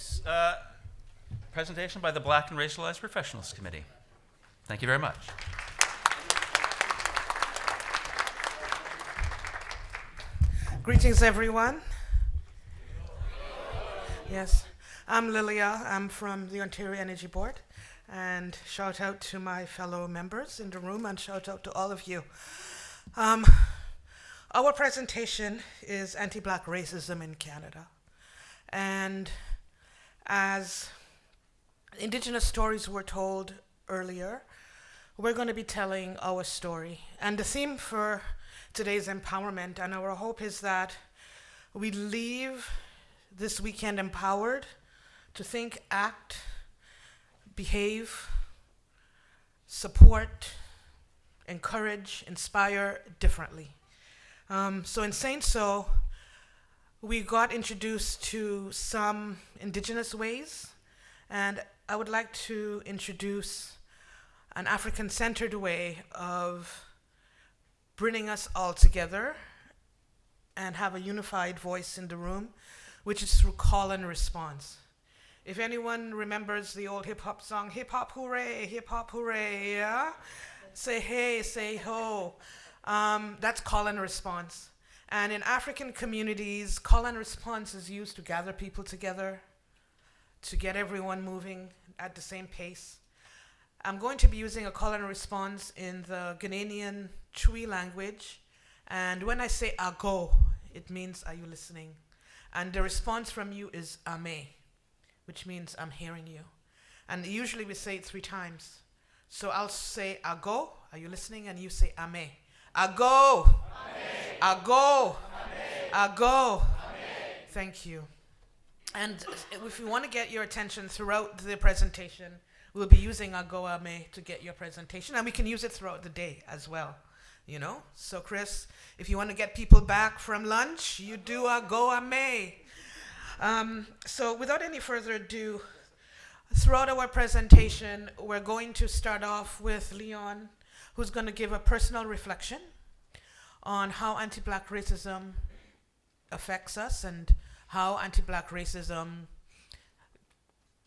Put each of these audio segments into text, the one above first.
folks. Presentation by the Black and Racialized Professionals Committee. Thank you very much. Greetings, everyone. Yes, I'm Lilia. I'm from the Ontario Energy Board. And shout out to my fellow members in the room and shout out to all of you. Our presentation is anti-Black racism in Canada. And as Indigenous stories were told earlier, we're going to be telling our story. And the theme for today's empowerment, and our hope is that we leave this weekend empowered to think, act, behave, support, encourage, inspire differently. So in saying so, we got introduced to some Indigenous ways, and I would like to introduce an African-centered way of bringing us all together and have a unified voice in the room, which is through call and response. If anyone remembers the old hip-hop song, hip hop hooray, yeah? Say hey, say ho. That's call and response. And in African communities, call and response is used to gather people together, to get everyone moving at the same pace. I'm going to be using a call and response in the Ghanaian Twi language. And when I say ago, it means are you listening? And the response from you is ame, which means I'm hearing you. And usually we say it 3 times. So I'll say ago, are you listening? And you say ame. Ago. Ago. Ago. Thank you. And if we want to get your attention throughout the presentation, we'll be using Ago Ame to get your presentation, and we can use it throughout the day as well, you know? So Chris, if you want to get people back from lunch, you do Ago Ame. So without any further ado, throughout our presentation, we're going to start off with Leon, who's going to give a personal reflection on how anti-Black racism affects us and how anti-Black racism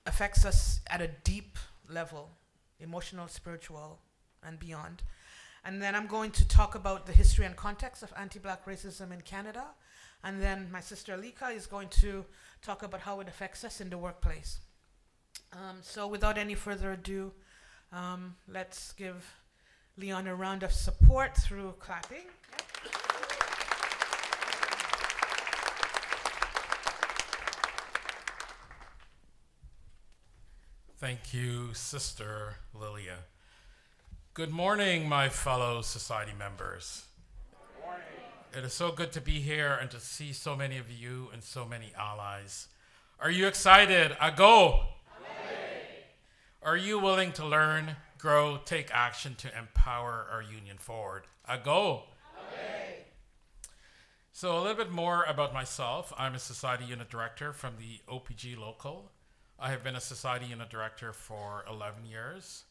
affects us at a deep level, emotional, spiritual, and beyond. And then I'm going to talk about the history and context of anti-Black racism in Canada. And then my sister Alika is going to talk about how it affects us in the workplace. So without any further ado, let's give Leon a round of support through clapping. Thank you, Sister Lilia. Good morning, my fellow society members. Good morning. It is so good to be here and to see so many of you and so many allies. Are you excited? Ago! Are you willing to learn, grow, take action to empower our union forward? Ago! So a little bit more about myself. I'm a Society Unit Director from the OPG Local. I have been a Society Unit Director for 11 years.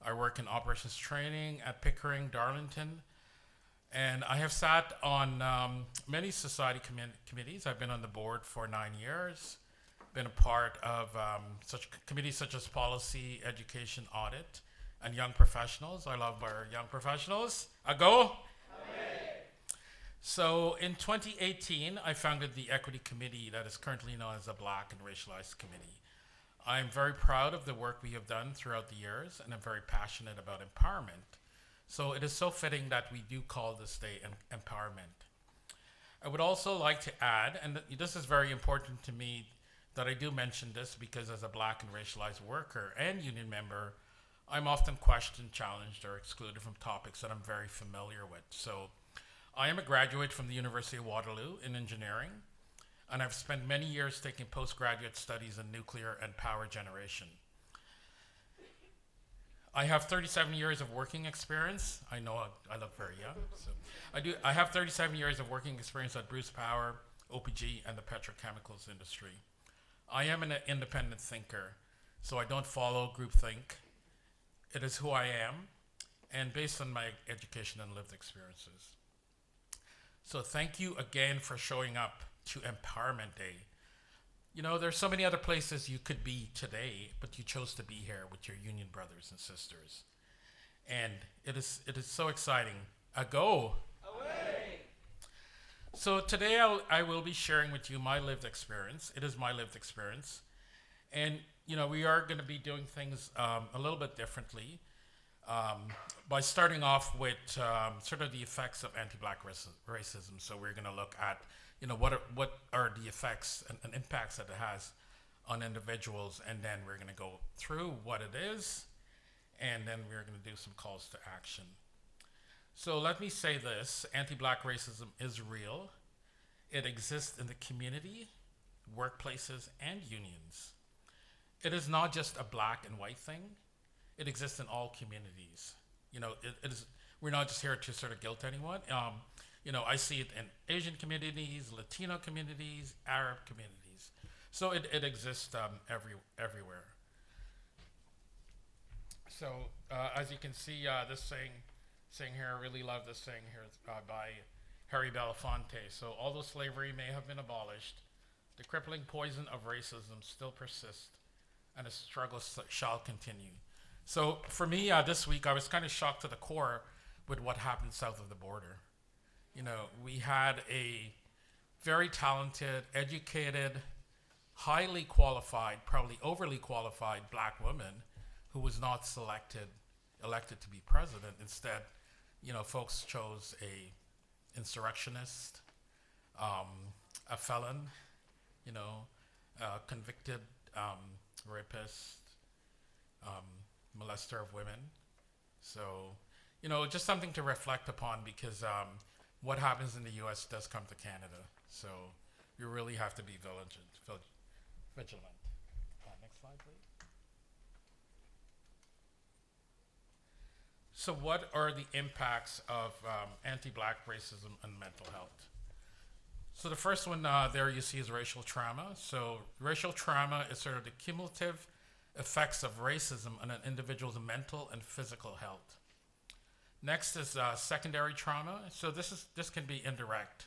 I work in operations training at Pickering, Darlington, and I have sat on many society committees. I've been on the board for 9 years, been a part of such committees such as policy, education, audit, and young professionals. I love our young professionals. Ago! So in 2018, I founded the Equity Committee that is currently known as the Black and Racialized Committee. I'm very proud of the work we have done throughout the years, and I'm very passionate about empowerment. So it is so fitting that we do call this day empowerment. I would also like to add, and this is very important to me, that I do mention this because as a Black and racialized worker and union member, I'm often questioned, challenged, or excluded from topics that I'm very familiar with. So I am a graduate from the University of Waterloo in engineering, and I've spent many years taking postgraduate studies in nuclear and power generation. I have 37 years of working experience. I know I look very young. So I have 37 years of working experience at Bruce Power, OPG, and the petrochemicals industry. I am an independent thinker, so I don't follow groupthink. It is who I am, and based on my education and lived experiences. So thank you again for showing up to Empowerment Day. You know, there's so many other places you could be today, but you chose to be here with your union brothers and sisters. And it is so exciting. Go. Away. So today I will be sharing with you my lived experience. It is my lived experience. And, you know, we are going to be doing things a little bit differently by starting off with sort of the effects of anti-black racism. So we're going to look at, you know, what are the effects and impacts that it has on individuals, and then we're going to go through what it is, and then we're going to do some calls to action. So let me say this: anti-black racism is real. It exists in the community, workplaces, and unions. It is not just a black and white thing. It exists in all communities. You know, it is. We're not just here to sort of guilt anyone. You know, I see it in Asian communities, Latino communities, Arab communities. So it exists everywhere. So as you can see, this saying here, I really love this saying here by Harry Belafonte. So although slavery may have been abolished, the crippling poison of racism still persists, and the struggle shall continue. So for me, this week, I was kind of shocked to the core with what happened south of the border. You know, we had a very talented, educated, highly qualified, probably overly qualified black woman who was not elected to be president. Instead, you know, folks chose a insurrectionist, a felon, you know, convicted rapist, molester of women. So, you know, just something to reflect upon, because what happens in the U.S. does come to Canada. So you really have to be vigilant. Next slide, please. So what are the impacts of anti-black racism on mental health? So the first one there you see is racial trauma. So racial trauma is sort of the cumulative effects of racism on an individual's mental and physical health. Next is secondary trauma. So this can be indirect.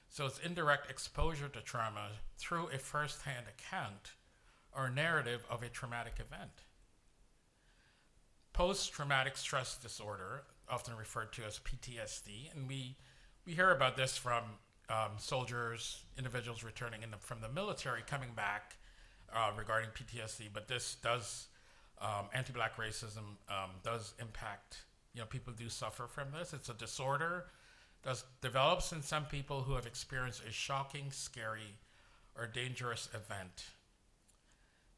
So it's indirect exposure to trauma through a first-hand account or narrative of a traumatic event. Post-traumatic stress disorder, often referred to as PTSD, and we hear about this from soldiers, individuals returning from the military, coming back regarding PTSD. But this does, anti-black racism does impact. You know, people do suffer from this. It's a disorder that develops in some people who have experienced a shocking, scary, or dangerous event.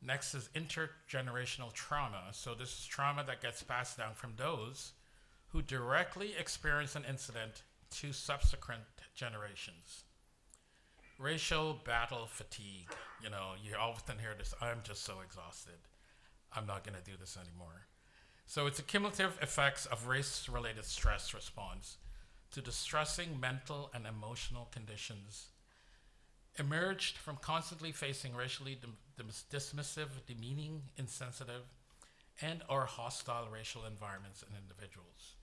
Next is intergenerational trauma. So this is trauma that gets passed down from those who directly experience an incident to subsequent generations. Racial battle fatigue. You know, you often hear this: I'm just so exhausted, I'm not going to do this anymore. So it's a cumulative effects of race-related stress response to distressing mental and emotional conditions emerged from constantly facing racially dismissive, demeaning, insensitive, and or hostile racial environments and individuals.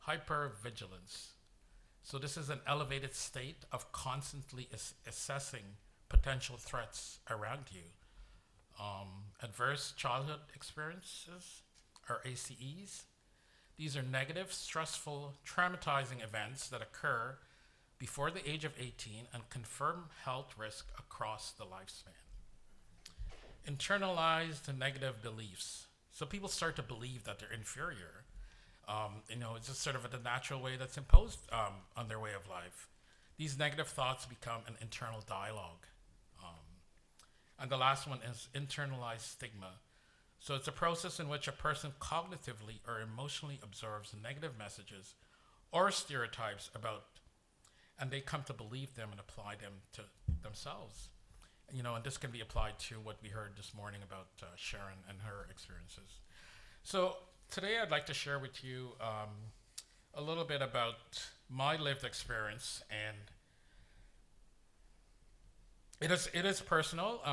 Hypervigilance. So this is an elevated state of constantly assessing potential threats around you. Adverse childhood experiences, or ACEs. These are negative, stressful, traumatizing events that occur before the age of 18 and confirm health risk across the lifespan. Internalized negative beliefs. So people start to believe that they're inferior. You know, it's just sort of the natural way that's imposed on their way of life. These negative thoughts become an internal dialogue. And the last one is internalized stigma. So it's a process in which a person cognitively or emotionally observes negative messages or stereotypes about, and they come to believe them and apply them to themselves. You know, and this can be applied to what we heard this morning about Sharon and her experiences. So today I'd like to share with you a little bit about my lived experience, and it is personal.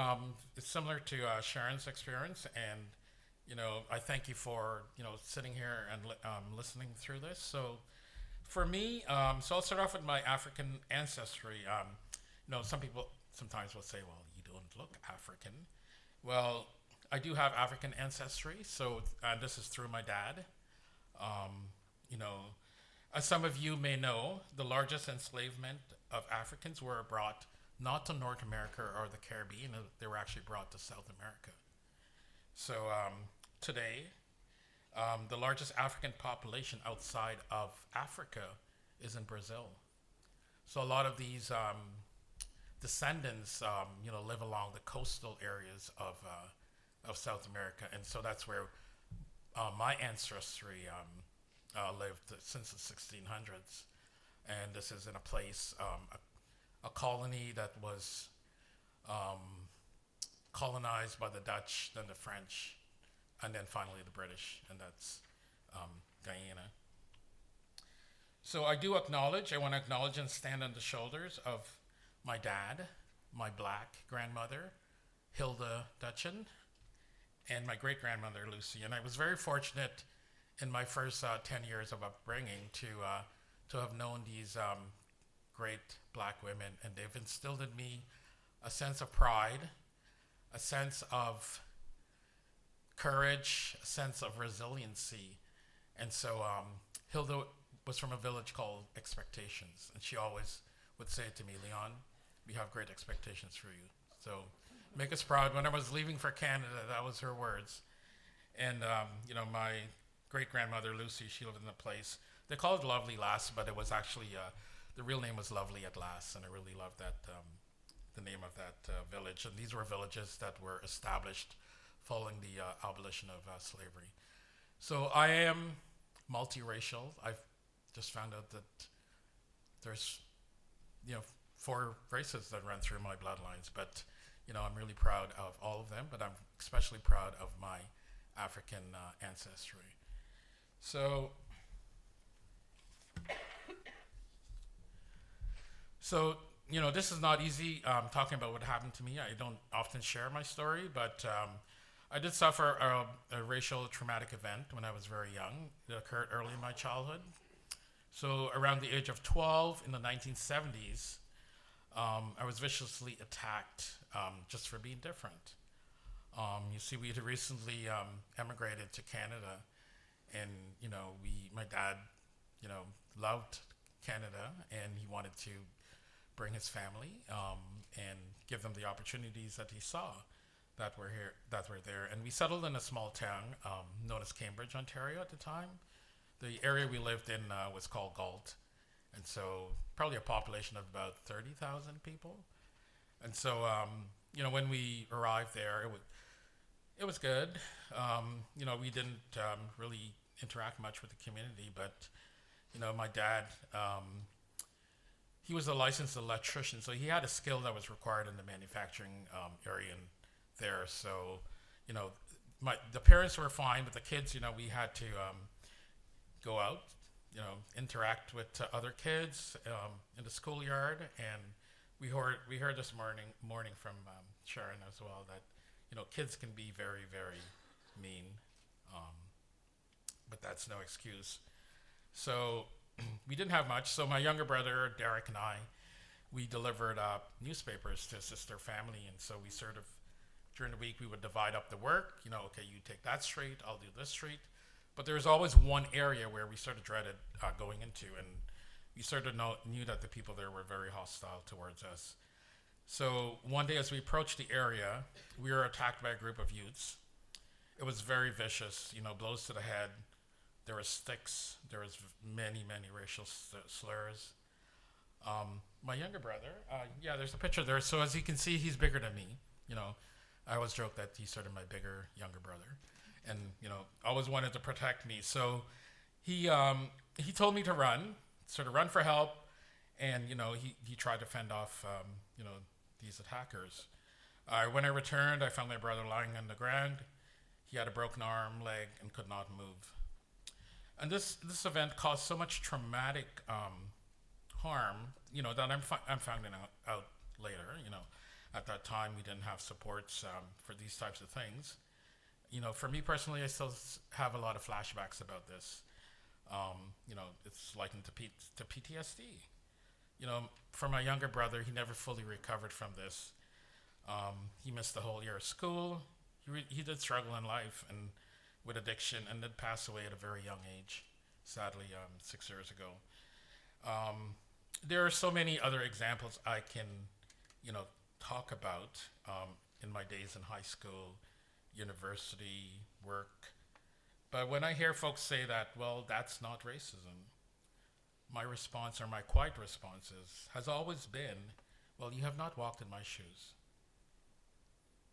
It's similar to Sharon's experience, and you know, I thank you for, you know, sitting here and listening through this. So for me, so I'll start off with my African ancestry. You know, some people sometimes will say, well, you don't look African. Well, I do have African ancestry, so this is through my dad. Um, you know, as some of you may know, the largest enslavement of Africans were brought not to North America or the Caribbean, they were actually brought to South America. So today, the largest African population outside of Africa is in Brazil. So a lot of these descendants, live along the coastal areas of South America, and so that's where my ancestry lived since the 1600s. And this is in a place, a colony that was colonized by the Dutch, then the French, and then finally the British, and that's Guyana. So I want to acknowledge and stand on the shoulders of my dad, my black grandmother, Hilda Dutchin, and my great-grandmother, Lucy. And I was very fortunate in my first 10 years of upbringing to have known these great black women, and they've instilled in me a sense of pride, a sense of courage, a sense of resiliency. And so Hilda was from a village called Expectations, and she always would say to me, Leon, we have great expectations for you. So make us proud. When I was leaving for Canada, that was her words. And, my great-grandmother, Lucy, she lived in a place, they call it Lovely Lass, but it was actually, the real name was Lovely at Last, and I really loved that, the name of that village. And these were villages that were established following the abolition of slavery. So I am multiracial. I've just found out that there's, 4 races that run through my bloodlines, but, I'm really proud of all of them, but I'm especially proud of my African ancestry. So this is not easy talking about what happened to me. I don't often share my story, but I did suffer a racial traumatic event when I was very young. It occurred early in my childhood. So around the age of 12 in the 1970s, I was viciously attacked just for being different. You see, we had recently emigrated to Canada, and my dad, loved Canada, and he wanted to bring his family and give them the opportunities that he saw that were there. And we settled in a small town known as Cambridge, Ontario at the time. The area we lived in was called Galt, and so probably a population of about 30,000 people. And so, when we arrived there, it was good. We didn't really interact much with the community, but my dad, he was a licensed electrician, so he had a skill that was required in the manufacturing area there. So, the parents were fine, but the kids, we had to go out, interact with other kids in the schoolyard, and we heard this morning from Sharon as well that kids can be very, very mean, but that's no excuse. So we didn't have much. So my younger brother Derek and I, we delivered newspapers to assist our family, and so we sort of during the week we would divide up the work. Okay, you take that street, I'll do this street. But there was always one area where we sort of dreaded going into, and we sort of knew that the people there were very hostile towards us. So one day as we approached the area, we were attacked by a group of youths. It was very vicious, blows to the head. There were sticks. There was many, many racial slurs. My younger brother, there's a picture there. So as you can see, he's bigger than me. I always joke that he's sort of my bigger, younger brother. And, always wanted to protect me. So he told me to run for help. And, he tried to fend off, these attackers. When I returned, I found my brother lying on the ground. He had a broken arm, leg, and could not move. And this event caused so much traumatic harm, that I'm finding out later. At that time, we didn't have supports for these types of things. For me personally, I still have a lot of flashbacks about this. It's likened to PTSD. You know, for my younger brother, he never fully recovered from this. He missed the whole year of school. He did struggle in life and with addiction, and did pass away at a very young age, sadly, 6 years ago. There are so many other examples I can, talk about in my days in high school, university, work. But when I hear folks say that, well, that's not racism, my response, or my quiet response has always been, well, you have not walked in my shoes.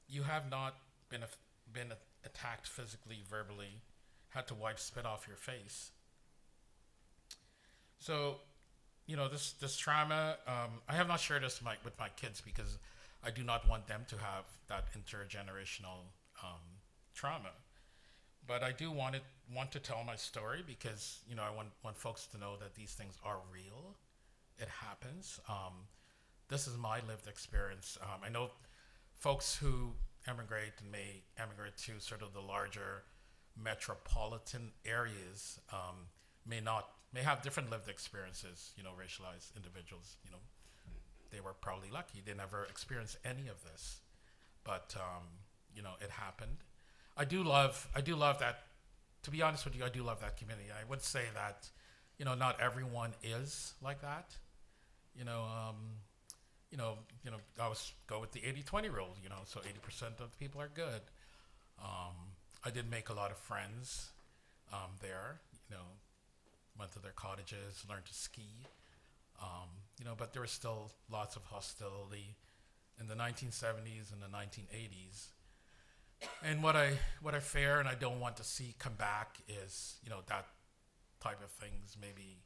You have not been attacked physically, verbally, had to wipe spit off your face. So, this trauma, I have not shared this with my kids because I do not want them to have that intergenerational trauma. But I do want to tell my story because I want folks to know that these things are real. It happens. This is my lived experience. I know folks who emigrate and may emigrate to sort of the larger metropolitan areas may have different lived experiences. Racialized individuals. They were probably lucky; they never experienced any of this. But it happened. I do love that. To be honest with you, I do love that community. I would say that, not everyone is like that. I always go with the 80-20 rule. So 80% of the people are good. I did make a lot of friends there. Went to their cottages, learned to ski. But there was still lots of hostility in the 1970s and the 1980s. And what I fear and I don't want to see come back is, that type of things. Maybe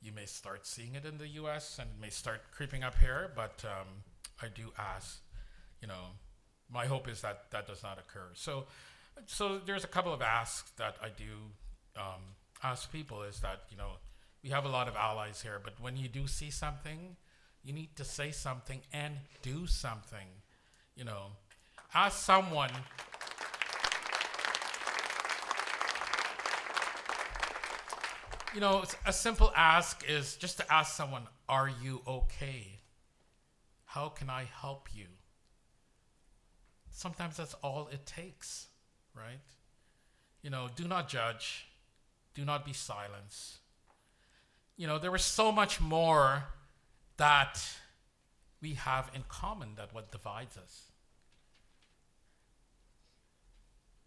you may start seeing it in the U.S. and may start creeping up here. But I do ask, my hope is that that does not occur. So there's a couple of asks that I do ask people is that, we have a lot of allies here, but when you do see something, you need to say something and do something. Ask someone. A simple ask is just to ask someone, are you okay? How can I help you? Sometimes that's all it takes, right? Do not judge. Do not be silenced. There was so much more that we have in common than what divides us.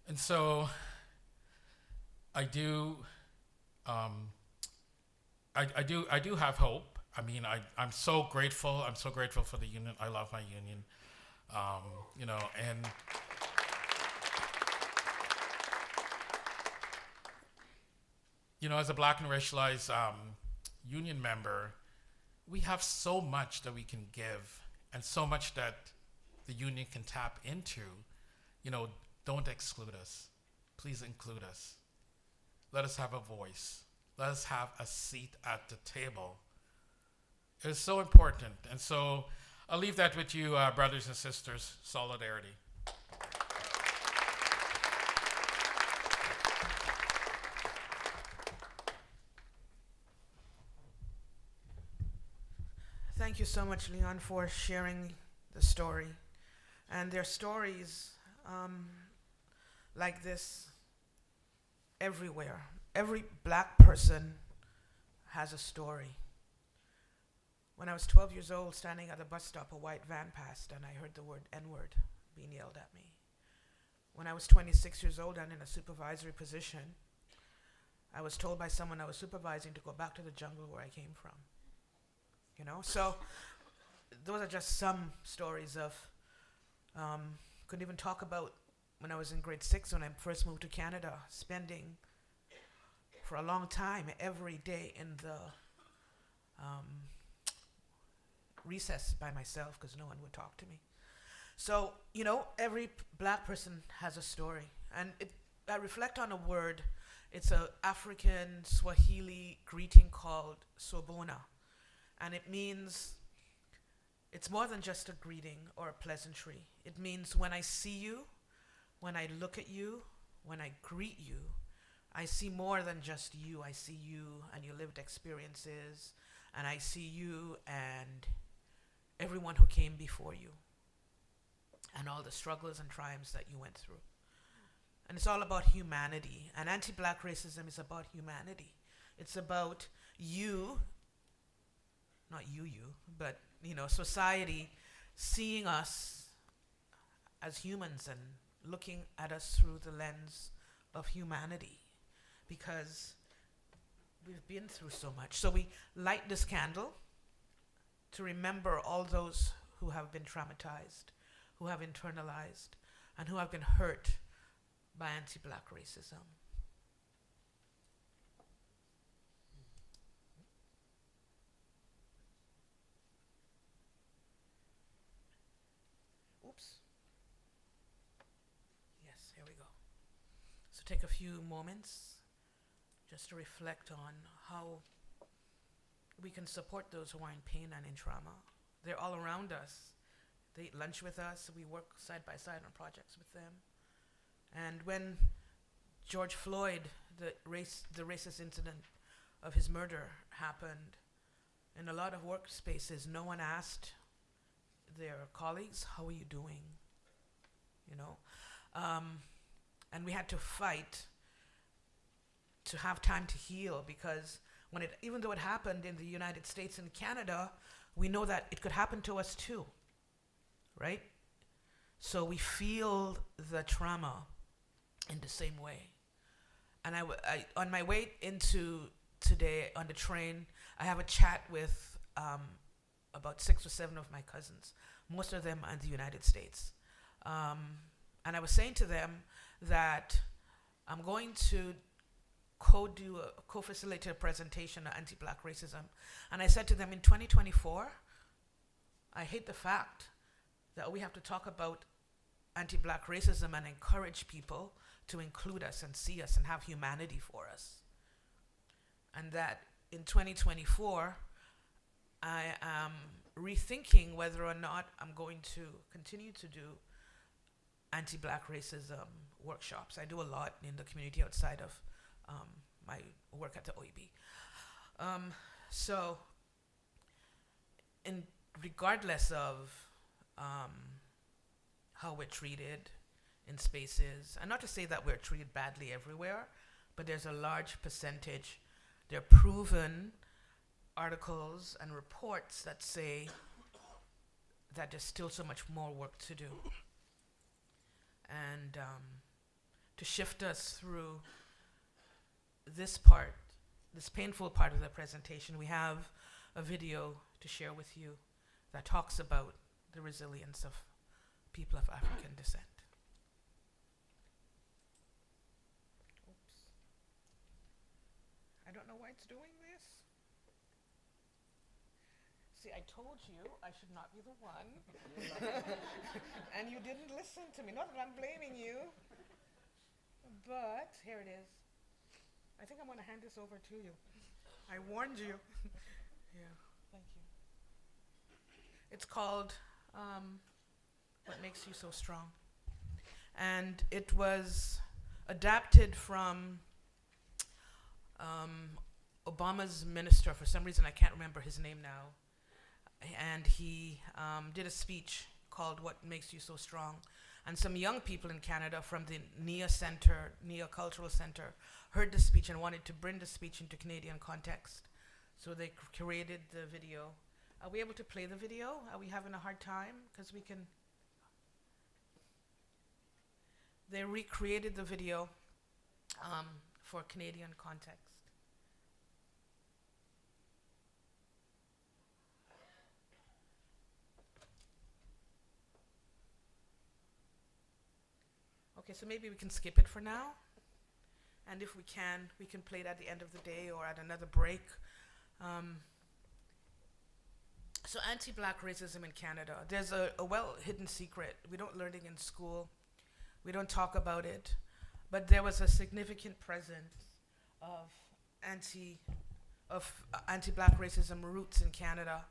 And so I do have hope. I mean, I'm so grateful. I'm so grateful for the union. I love my union. And as a Black and racialized union member, we have so much that we can give and so much that the union can tap into. Don't exclude us. Please include us. Let us have a voice. Let us have a seat at the table. It is so important. And so I'll leave that with you, brothers and sisters. Solidarity. Thank you so much, Leon, for sharing the story. And there are stories like this everywhere. Every Black person has a story. When I was 12 years old, standing at the bus stop, a white van passed, and I heard the word N-word being yelled at me. When I was 26 years old and in a supervisory position, I was told by someone I was supervising to go back to the jungle where I came from. So those are just some stories of, couldn't even talk about when I was in grade 6 when I first moved to Canada, spending for a long time every day in the recess by myself because no one would talk to me. So, every Black person has a story. And I reflect on a word. It's an African Swahili greeting called Sobona. And it means, it's more than just a greeting or a pleasantry. It means when I see you, when I look at you, when I greet you, I see more than just you. I see you and your lived experiences and I see you and everyone who came before you and all the struggles and triumphs that you went through. And it's all about humanity. And anti-black racism is about humanity. It's about you, not you, but, society seeing us as humans and looking at us through the lens of humanity, because we've been through so much. So we light this candle to remember all those who have been traumatized, who have internalized, and who have been hurt by anti-black racism. Oops. Yes, here we go. So take a few moments just to reflect on how we can support those who are in pain and in trauma. They're all around us. They eat lunch with us. We work side by side on projects with them. And when George Floyd, the racist incident of his murder happened, in a lot of workspaces, no one asked their colleagues, how are you doing? And we had to fight to have time to heal, because even though it happened in the United States and Canada, we know that it could happen to us too, right? So we feel the trauma in the same way. And I on my way into today on the train, I have a chat with about 6 or 7 of my cousins. Most of them are in the United States. And I was saying to them that I'm going to co-facilitate a presentation on anti-black racism. And I said to them, in 2024, I hate the fact that we have to talk about anti-black racism and encourage people to include us and see us and have humanity for us. And that in 2024, I am rethinking whether or not I'm going to continue to do anti-black racism workshops. I do a lot in the community outside of my work at the OEB. So, regardless of how we're treated in spaces, and not to say that we're treated badly everywhere, but there's a large percentage, there are proven articles and reports that say that there's still so much more work to do. And to shift us through this painful part of the presentation, we have a video to share with you that talks about the resilience of people of African descent. Oops. I don't know why it's doing this. See, I told you I should not be the one. And you didn't listen to me. Not that I'm blaming you. But here it is. I think I'm going to hand this over to you. I warned you. Yeah, thank you. It's called What Makes You So Strong. And it was adapted from Obama's minister. For some reason, I can't remember his name now. And he did a speech called What Makes You So Strong. And some young people in Canada from the NIA Cultural Center, heard the speech and wanted to bring the speech into Canadian context. So they created the video. Are we able to play the video? Are we having a hard time? Because we can. They recreated the video for Canadian context. Okay, so maybe we can skip it for now. And if we can play it at the end of the day or at another break. So anti-black racism in Canada. There's a well-hidden secret. We don't learn it in school. We don't talk about it. But there was a significant presence of anti-black racism roots in Canada.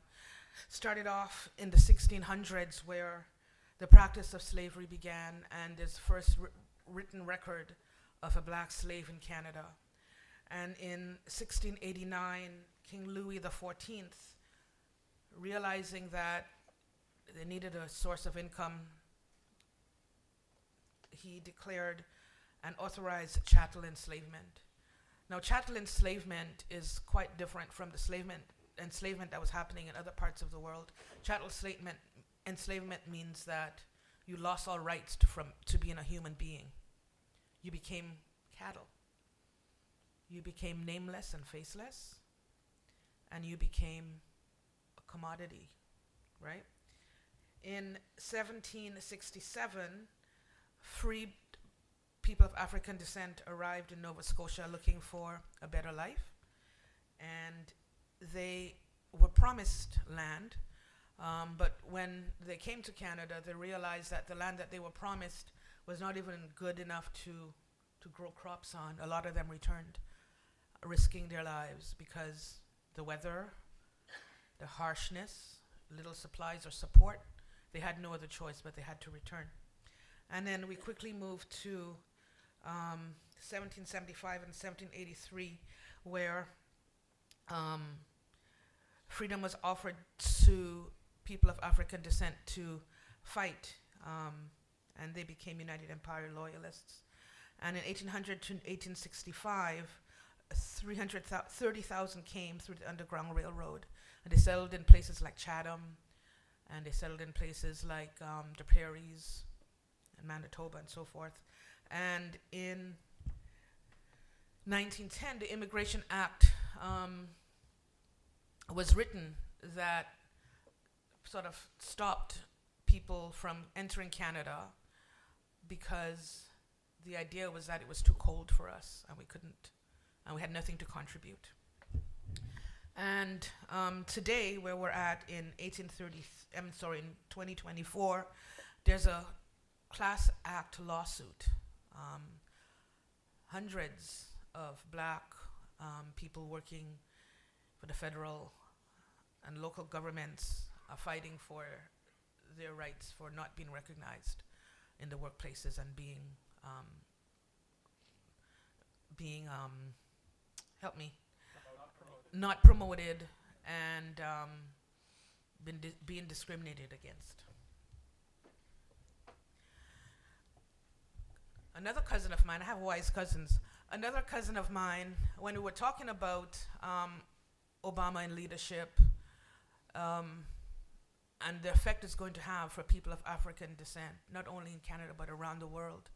Started off in the 1600s, where the practice of slavery began, and there's the first written record of a black slave in Canada. And in 1689, King Louis XIV, realizing that they needed a source of income, he declared and authorized chattel enslavement. Now, chattel enslavement is quite different from the enslavement that was happening in other parts of the world. Chattel enslavement means that you lost all rights to being a human being. You became cattle. You became nameless and faceless, and you became a commodity, right? In 1767, freed people of African descent arrived in Nova Scotia looking for a better life, and they were promised land, but when they came to Canada, they realized that the land that they were promised was not even good enough to grow crops on. A lot of them returned, risking their lives because the weather, the harshness, little supplies or support, they had no other choice, but they had to return. And then we quickly moved to 1775 and 1783, where freedom was offered to people of African descent to fight, and they became United Empire Loyalists. And in 1800 to 1865, 30,000 came through the Underground Railroad, and they settled in places like Chatham, and they settled in places like the Prairies and Manitoba and so forth. And in 1910, the Immigration Act was written that sort of stopped people from entering Canada because the idea was that it was too cold for us and we had nothing to contribute. And today, where we're at in 2024, there's a Class Act lawsuit. Hundreds of black people working for the federal and local governments are fighting for their rights for not being recognized in the workplaces and being not promoted and being discriminated against. Another cousin of mine, I have wise cousins, another cousin of mine, when we were talking about Obama and leadership and the effect it's going to have for people of African descent, not only in Canada but around the world,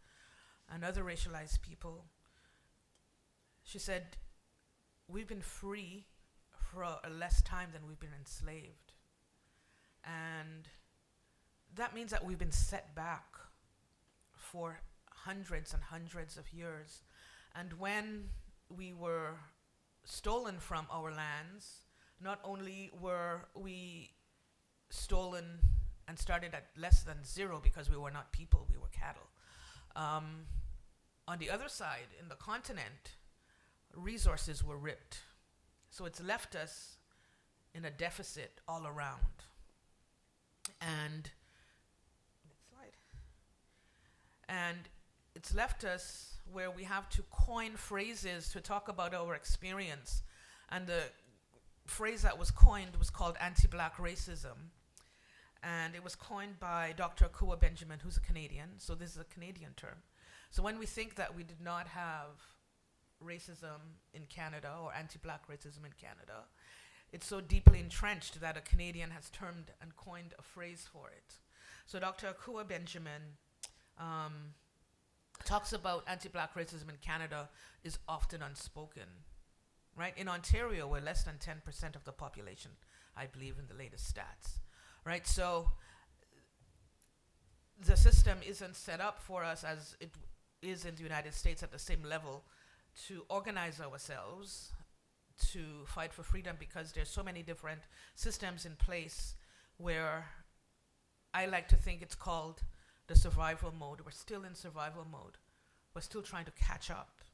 and other racialized people, she said, we've been free for a less time than we've been enslaved. And that means that we've been set back for hundreds and hundreds of years. And when we were stolen from our lands, not only were we stolen and started at less than zero because we were not people, we were cattle. On the other side, in the continent, resources were ripped. So it's left us in a deficit all around. And next slide. And it's left us where we have to coin phrases to talk about our experience. And the phrase that was coined was called anti-black racism. And it was coined by Dr. Akua Benjamin, who's a Canadian. So this is a Canadian term. So when we think that we did not have racism in Canada or anti-black racism in Canada, it's so deeply entrenched that a Canadian has termed and coined a phrase for it. So Dr. Akua Benjamin talks about anti-black racism in Canada is often unspoken, right? In Ontario, we're less than 10% of the population, I believe, in the latest stats, right? So the system isn't set up for us as it is in the United States at the same level to organize ourselves to fight for freedom, because there's so many different systems in place where I like to think it's called the survival mode. We're still in survival mode. We're still trying to catch up.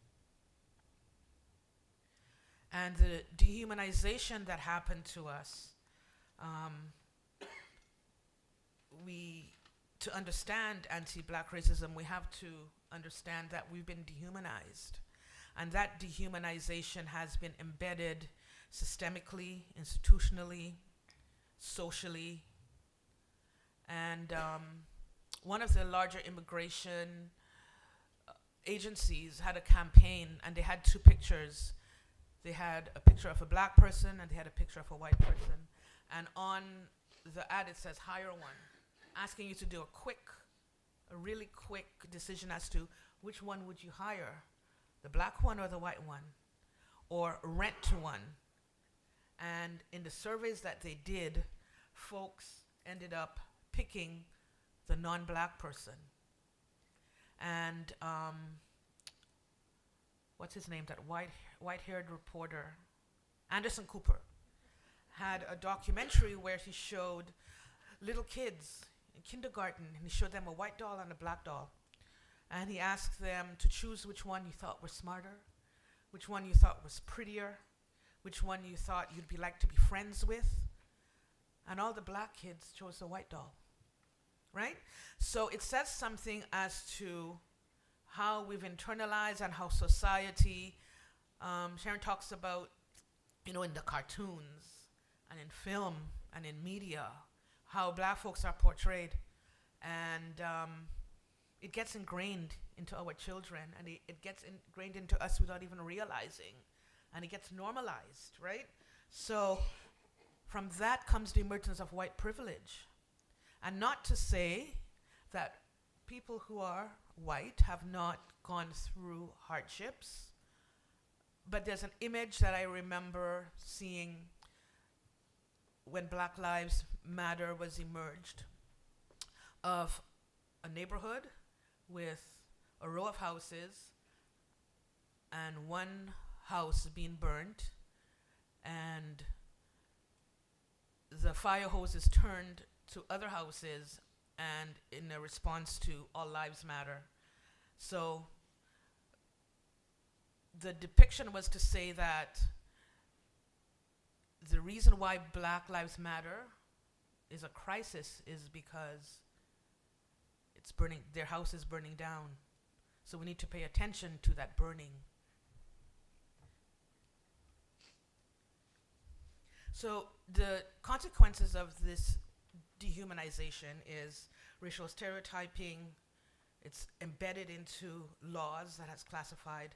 And the dehumanization that happened to us, to understand anti-black racism, we have to understand that we've been dehumanized. And that dehumanization has been embedded systemically, institutionally, socially. And one of the larger immigration agencies had a campaign, and they had two pictures. They had a picture of a black person and they had a picture of a white person. And on the ad it says hire one, asking you to do a really quick decision as to which one would you hire, the black one or the white one, or rent to one. And in the surveys that they did, folks ended up picking the non-black person. And what's his name, that white-haired reporter, Anderson Cooper, had a documentary where he showed little kids in kindergarten, and he showed them a white doll and a black doll. And he asked them to choose which one you thought was smarter, which one you thought was prettier, which one you thought you'd be like to be friends with. And all the black kids chose the white doll, right? So it says something as to how we've internalized and how society, Sharon talks about, in the cartoons and in film and in media, how black folks are portrayed. And it gets ingrained into our children, and it gets ingrained into us without even realizing. And it gets normalized, right? So from that comes the emergence of white privilege. And not to say that people who are white have not gone through hardships, but there's an image that I remember seeing when Black Lives Matter was emerged, of a neighborhood with a row of houses and one house being burnt, and the fire hoses turned to other houses, and in a response to All Lives Matter. So the depiction was to say that the reason why Black Lives Matter is a crisis is because it's burning, their house is burning down. So we need to pay attention to that burning. So the consequences of this dehumanization is racial stereotyping. It's embedded into laws that has classified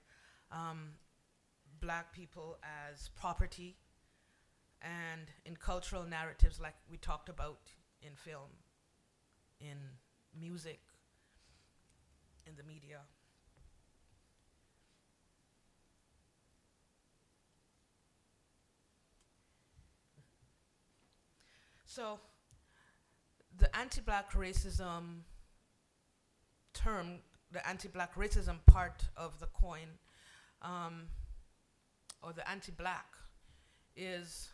black people as property, and in cultural narratives like we talked about in film, in music, in the media. So the anti-black racism term, the anti-black racism part of the coin, or the anti-black, is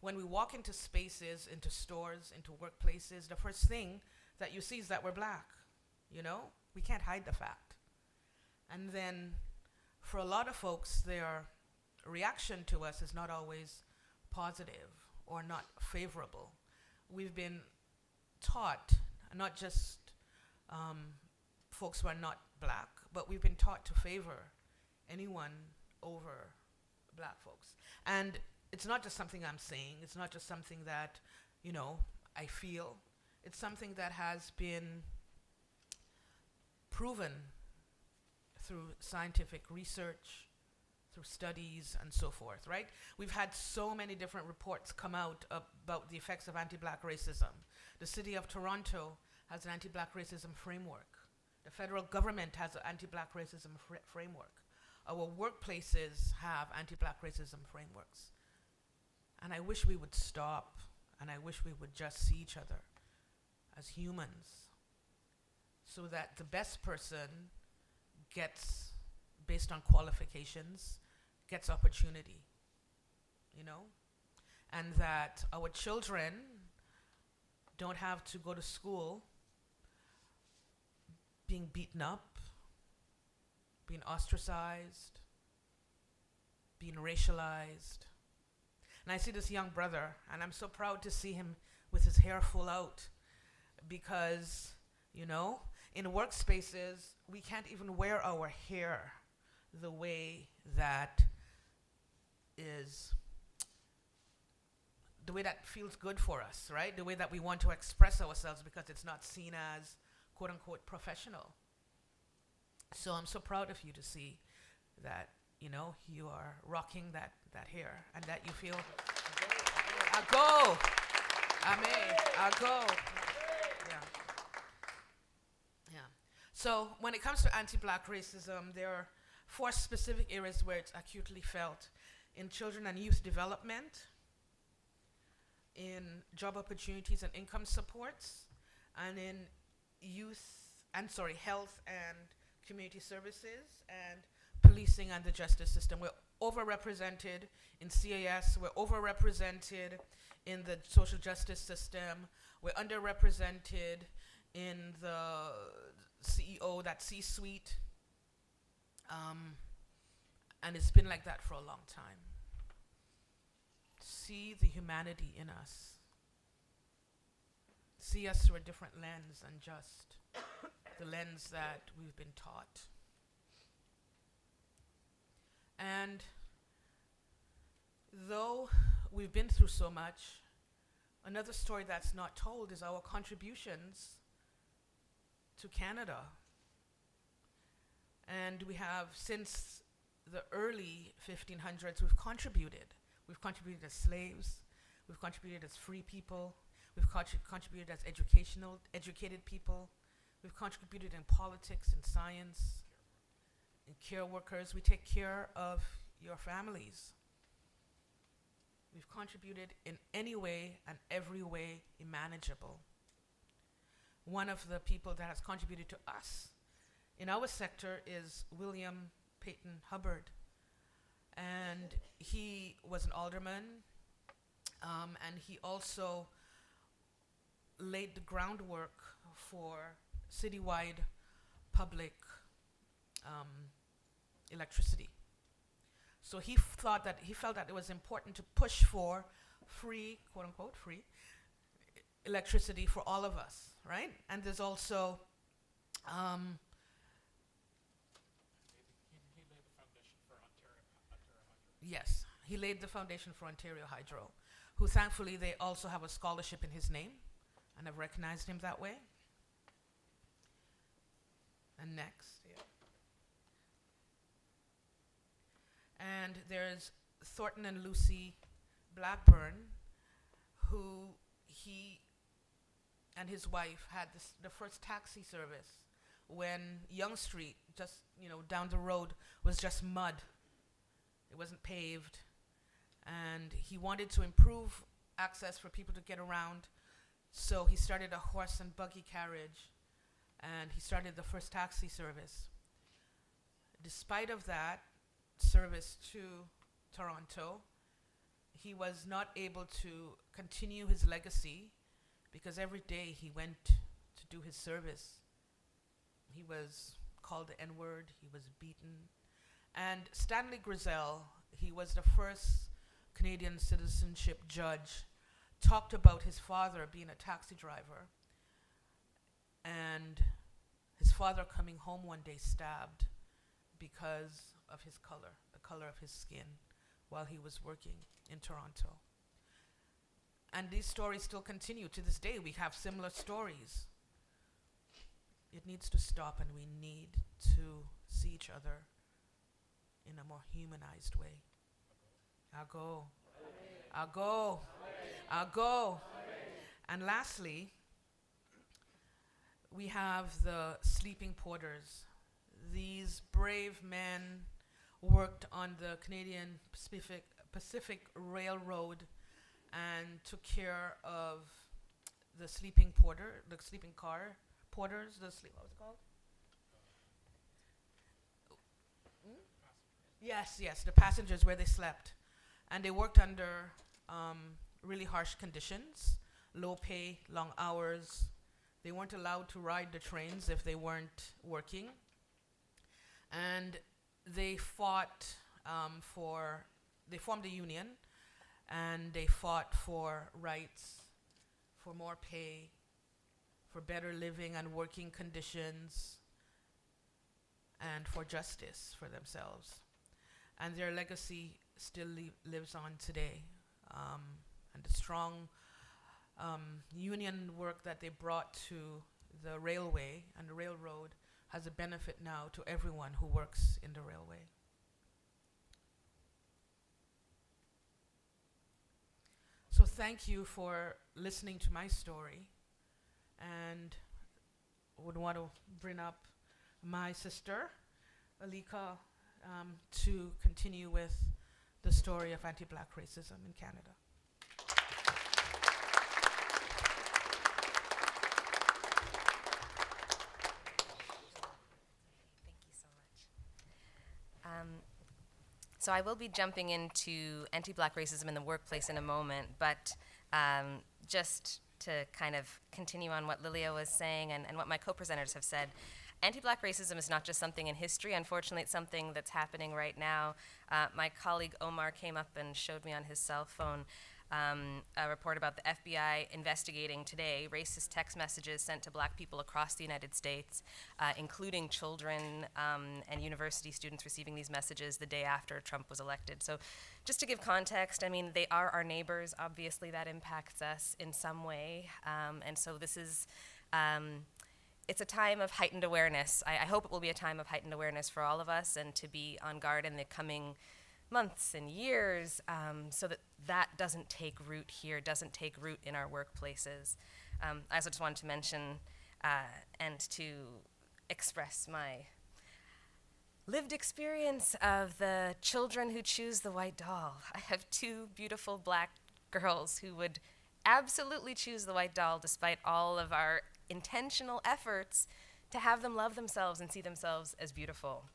when we walk into spaces, into stores, into workplaces, the first thing that you see is that we're black. We can't hide the fact. And then for a lot of folks, their reaction to us is not always positive or not favorable. We've been taught, not just folks who are not black, but we've been taught to favor anyone over black folks. And it's not just something I'm saying, it's not just something that, I feel. It's something that has been proven through scientific research, through studies, and so forth, right? We've had so many different reports come out about the effects of anti-black racism. The city of Toronto has an anti-black racism framework. The federal government has an anti-black racism framework. Our workplaces have anti-black racism frameworks. And I wish we would stop, and I wish we would just see each other as humans, so that the best person gets, based on qualifications, gets opportunity, and that our children don't have to go to school being beaten up, being ostracized, being racialized. And I see this young brother, and I'm so proud to see him with his hair full out, because, in workspaces, we can't even wear our hair the way that is the way that feels good for us, right? The way that we want to express ourselves because it's not seen as quote unquote professional. So I'm so proud of you to see that, you know, you are rocking that hair and that you feel, I go, amen, I go. Yeah. Yeah. So when it comes to anti-black racism, there are 4 specific areas where it's acutely felt: in children and youth development, in job opportunities and income supports, and in health and community services, and policing and the justice system. We're overrepresented in CAS, we're overrepresented in the social justice system, we're underrepresented in the CEO, that C-suite, and it's been like that for a long time. See the humanity in us. See us through a different lens than just the lens that we've been taught. And though we've been through so much, another story that's not told is our contributions to Canada. And we have, since the early 1500s, we've contributed. We've contributed as slaves, we've contributed as free people, we've contributed as educated people, we've contributed in politics and science, in care workers. We take care of your families. We've contributed in any way and every way imaginable. One of the people that has contributed to us in our sector is William Peyton Hubbard. And he was an alderman, and he also laid the groundwork for citywide public electricity. So he felt that it was important to push for free, quote unquote, free electricity for all of us, right? And there's also yes, he laid the foundation for Ontario Hydro, who thankfully they also have a scholarship in his name, and I've recognized him that way. And next, yeah. And there's Thornton and Lucy Blackburn, who he and his wife had the first taxi service when Yonge Street, just down the road, was just mud. It wasn't paved, and he wanted to improve access for people to get around, so he started a horse and buggy carriage, and he started the first taxi service. Despite of that service to Toronto, he was not able to continue his legacy because every day he went to do his service, he was called the N-word, he was beaten. And Stanley Grizel, he was the first Canadian citizenship judge, talked about his father being a taxi driver and his father coming home one day stabbed because of his color, the color of his skin, while he was working in Toronto. And these stories still continue to this day. We have similar stories. It needs to stop, and we need to see each other in a more humanized way. I'll go. I'll go. I'll go. And lastly, we have the sleeping porters. These brave men worked on the Canadian Pacific Railroad and took care of the sleeping car porters, what was it called? Yes, the passengers where they slept. And they worked under really harsh conditions, low pay, long hours. They weren't allowed to ride the trains if they weren't working. And they fought they formed a union, and they fought for rights, for more pay, for better living and working conditions, and for justice for themselves. And their legacy still lives on today. and the strong union work that they brought to the railway and the railroad has a benefit now to everyone who works in the railway. So thank you for listening to my story, and would want to bring up my sister, Alika, to continue with the story of anti-Black racism in Canada. Thank you so much. So I will be jumping into anti-Black racism in the workplace in a moment, but just to kind of continue on what Lilia was saying and what my co-presenters have said, anti-Black racism is not just something in history. Unfortunately, it's something that's happening right now. My colleague Omar came up and showed me on his cell phone a report about the FBI investigating today racist text messages sent to Black people across the United States, including children and university students receiving these messages the day after Trump was elected. So just to give context, I mean, they are our neighbors. Obviously, that impacts us in some way. And so this is, it's a time of heightened awareness. I hope it will be a time of heightened awareness for all of us, and to be on guard in the coming months and years, so that that doesn't take root here, doesn't take root in our workplaces. I also just wanted to mention and to express my lived experience of the children who choose the white doll. I have two beautiful Black girls who would absolutely choose the white doll despite all of our intentional efforts to have them love themselves and see themselves as beautiful.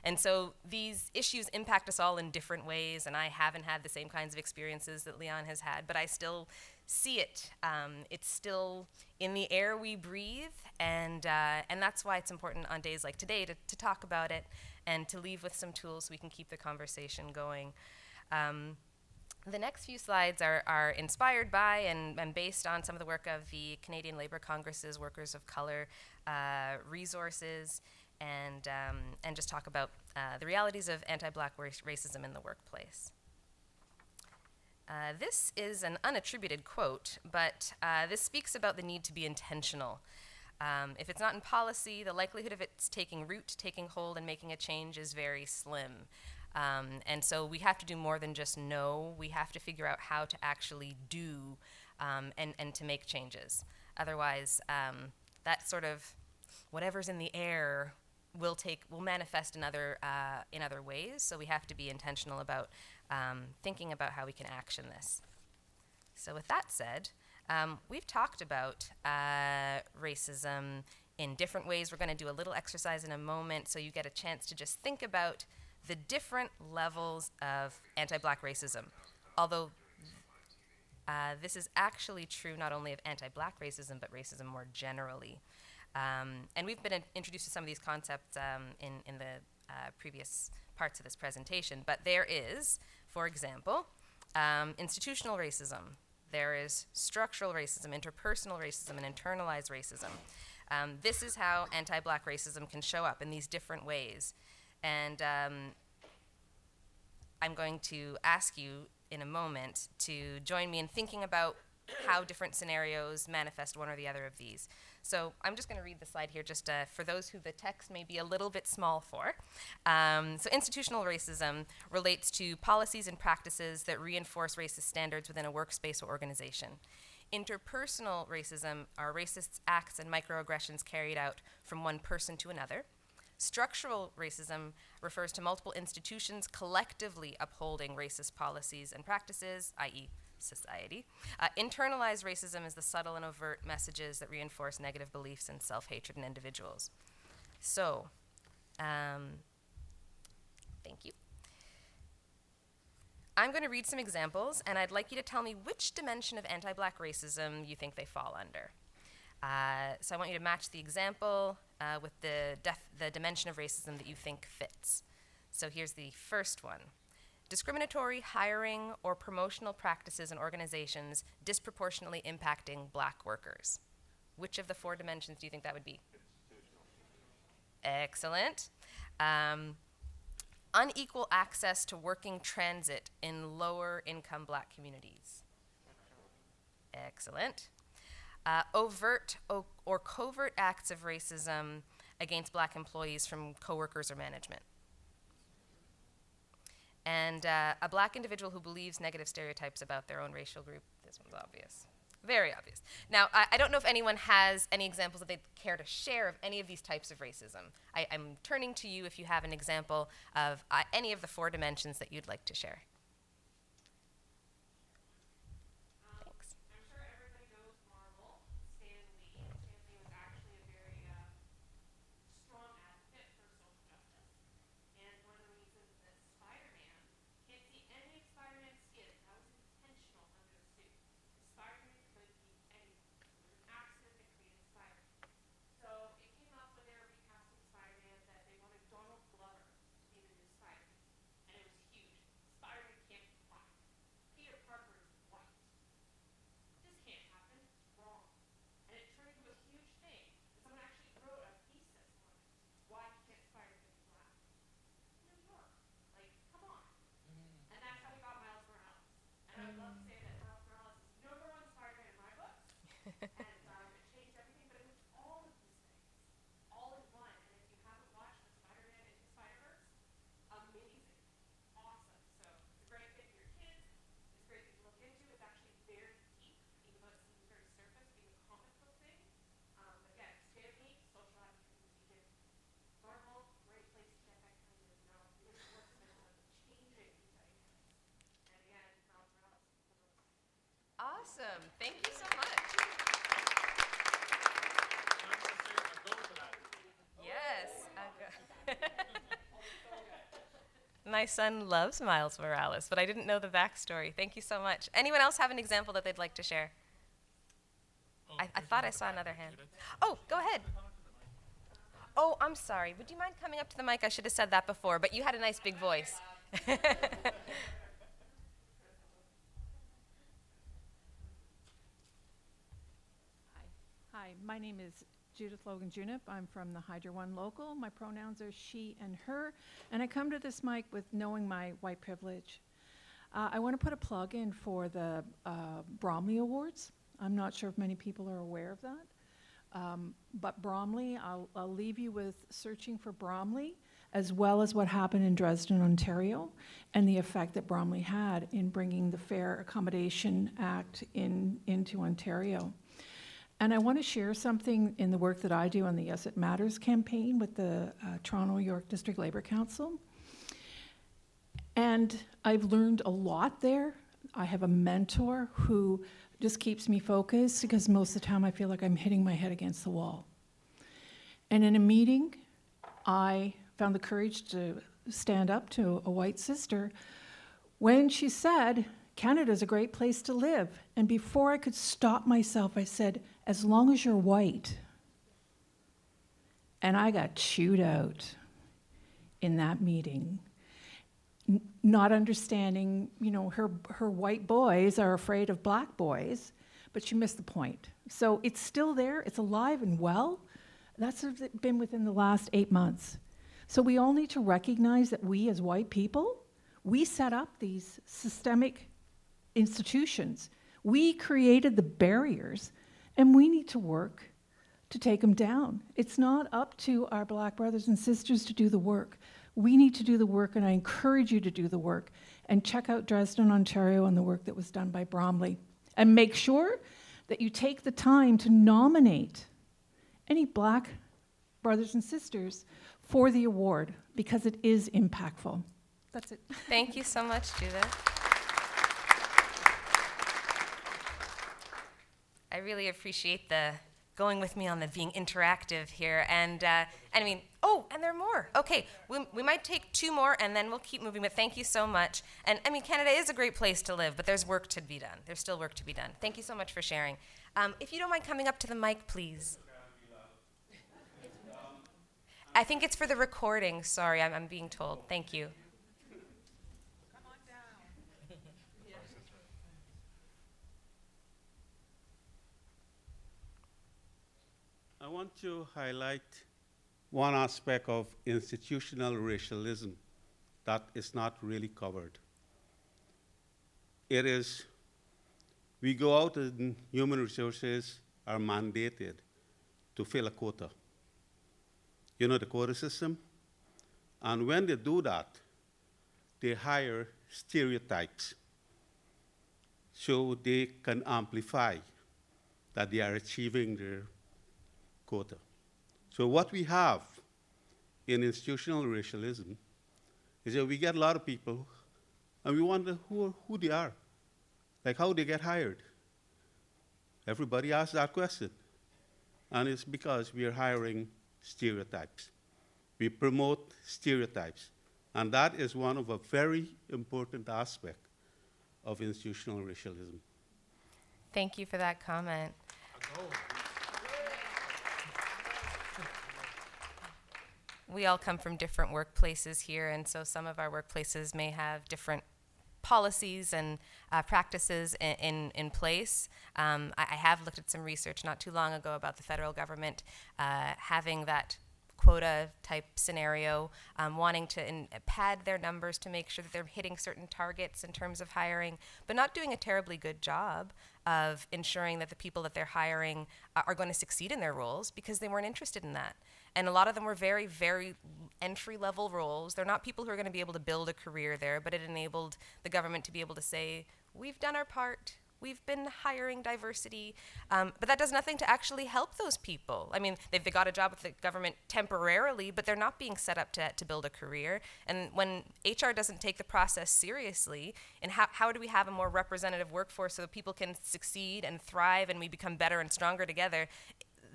And so these issues impact us all in different ways, and I haven't had the same kinds of experiences that Leon has had, but I still see it. It's still in the air we breathe, and that's why it's important on days like today to talk about it and to leave with some tools so we can keep the conversation going. The next few slides are inspired by and based on some of the work of the Canadian Labour Congress's Workers of Color resources, and just talk about the realities of anti-Black racism in the workplace. This is an unattributed quote, but this speaks about the need to be intentional. If it's not in policy, the likelihood of it's taking root, taking hold, and making a change is very slim. And so we have to do more than just know. We have to figure out how to actually do and to make changes. Otherwise, that sort of whatever's in the air will manifest in other ways. So we have to be intentional about thinking about how we can action this. So with that said, we've talked about racism in different ways. We're going to do a little exercise in a moment so you get a chance to just think about the different levels of anti-Black racism. Although this is actually true not only of anti-Black racism, but racism more generally. And we've been introduced to some of these concepts in the previous parts of this presentation. But there is, for example, institutional racism. There is structural racism, interpersonal racism, and internalized racism. This is how anti-Black racism can show up in these different ways. And I'm going to ask you in a moment to join me in thinking about how different scenarios manifest one or the other of these. So I'm just going to read the slide here just for those who the text may be a little bit small for. So institutional racism relates to policies and practices that reinforce racist standards within a workspace or organization. Interpersonal racism are racist acts and microaggressions carried out from one person to another. Structural racism refers to multiple institutions collectively upholding racist policies and practices, i.e., society. Internalized racism is the subtle and overt messages that reinforce negative beliefs and self-hatred in individuals. So, thank you. I'm going to read some examples, and I'd like you to tell me which dimension of anti-Black racism you think they fall under. So I want you to match the example with the dimension of racism that you think fits. So here's the first one. Discriminatory hiring or promotional practices in organizations disproportionately impacting Black workers. Which of the four dimensions do you think that would be? Excellent. Unequal access to working transit in lower income Black communities. Excellent. Overt or covert acts of racism against black employees from coworkers or management. And a black individual who believes negative stereotypes about their own racial group. This one's obvious. Very obvious. Now, I don't know if anyone has any examples that they'd care to share of any of these types of racism. I'm turning to you if you have an example of any of the 4 dimensions that you'd like to share. Thanks. I'm sure everybody knows Marvel, Stan Lee. Stan Lee was actually a very strong advocate for social justice. And one of the reasons that Spider-Man can't see any of Spider-Man's skin, that was intentional under the suit. Spider-Man could be anyone. It was an accident that created Spider-Man. So it came up when they were recasting Spider-Man that they wanted Donald Glover to be the new Spider-Man. And it was huge. Spider-Man can't be black. Peter Parker is white. This can't happen. It's wrong. And it turned into a huge thing. And someone actually wrote a thesis on it. Why can't Spider-Man be black? New York. Like, come on. And that's how we got Miles Morales. And I would love to say that Miles Morales is number 1 Spider-Man in my books. And it changed everything, but it was all of these things. All in one. And if you haven't watched the Spider-Man Into the Spider-Verse, amazing. Awesome. So it's a great fit for your kids. It's great to look into. It's actually very deep, even though it seems very surface, being a comic book thing. Again, Stan Lee, social advocacy beacon. Marvel, great place to get that kind of, this works changing the dynamics. And again, Miles Morales. Awesome. Thank you so much. Yes. My son loves Miles Morales, but I didn't know the backstory. Thank you so much. Anyone else have an example that they'd like to share? I thought I saw another hand. Oh, go ahead. Oh, I'm sorry. Would you mind coming up to the mic? I should have said that before, but you had a nice big voice. Hi, my name is Judith Logan Junip. I'm from the Hydro One local. My pronouns are she and her, and I come to this mic with knowing my white privilege. I want to put a plug in for the Bromley Awards. I'm not sure if many people are aware of that, but Bromley, I'll leave you with searching for Bromley, as well as what happened in Dresden, Ontario, and the effect that Bromley had in bringing the Fair Accommodation Act into Ontario. And I want to share something in the work that I do on the Yes It Matters campaign with the Toronto York District Labour Council. And I've learned a lot there. I have a mentor who just keeps me focused because most of the time I feel like I'm hitting my head against the wall. And in a meeting, I found the courage to stand up to a white sister when she said, Canada's a great place to live. And before I could stop myself, I said, as long as you're white. And I got chewed out in that meeting. Not understanding, her white boys are afraid of black boys, but she missed the point. So it's still there, it's alive and well. That's been within the last 8 months. So we all need to recognize that we as white people, we set up these systemic institutions. We created the barriers, and we need to work to take them down. It's not up to our black brothers and sisters to do the work. We need to do the work, and I encourage you to do the work. And check out Dresden, Ontario, and the work that was done by Bromley. And make sure that you take the time to nominate any black brothers and sisters for the award, because it is impactful. That's it. Thank you so much, Judith. I really appreciate the going with me on the being interactive here. And I mean, oh, and there are more. Okay, we might take 2 more and then we'll keep moving, but thank you so much. And I mean, Canada is a great place to live, but there's work to be done. There's still work to be done. Thank you so much for sharing. If you don't mind coming up to the mic, please. I think it's for the recording. Sorry, I'm being told. Thank you. I want to highlight one aspect of institutional racialism that is not really covered. It is We go out and human resources are mandated to fill a quota. You know the quota system? And when they do that, they hire stereotypes so they can amplify that they are achieving their quota. So what we have in institutional racialism is that we get a lot of people and we wonder who they are, like how they get hired. Everybody asks that question. And it's because we are hiring stereotypes. We promote stereotypes. And that is one of a very important aspect of institutional racialism. Thank you for that comment. We all come from different workplaces here, and so some of our workplaces may have different policies and practices in place. I have looked at some research not too long ago about the federal government having that quota type scenario, wanting to pad their numbers to make sure that they're hitting certain targets in terms of hiring, but not doing a terribly good job of ensuring that the people that they're hiring are going to succeed in their roles because they weren't interested in that. And a lot of them were very, very entry-level roles. They're not people who are going to be able to build a career there, but it enabled the government to be able to say, we've done our part. We've been hiring diversity, but that does nothing to actually help those people. I mean, they've got a job with the government temporarily, but they're not being set up to build a career. And when HR doesn't take the process seriously, and how do we have a more representative workforce so that people can succeed and thrive and we become better and stronger together,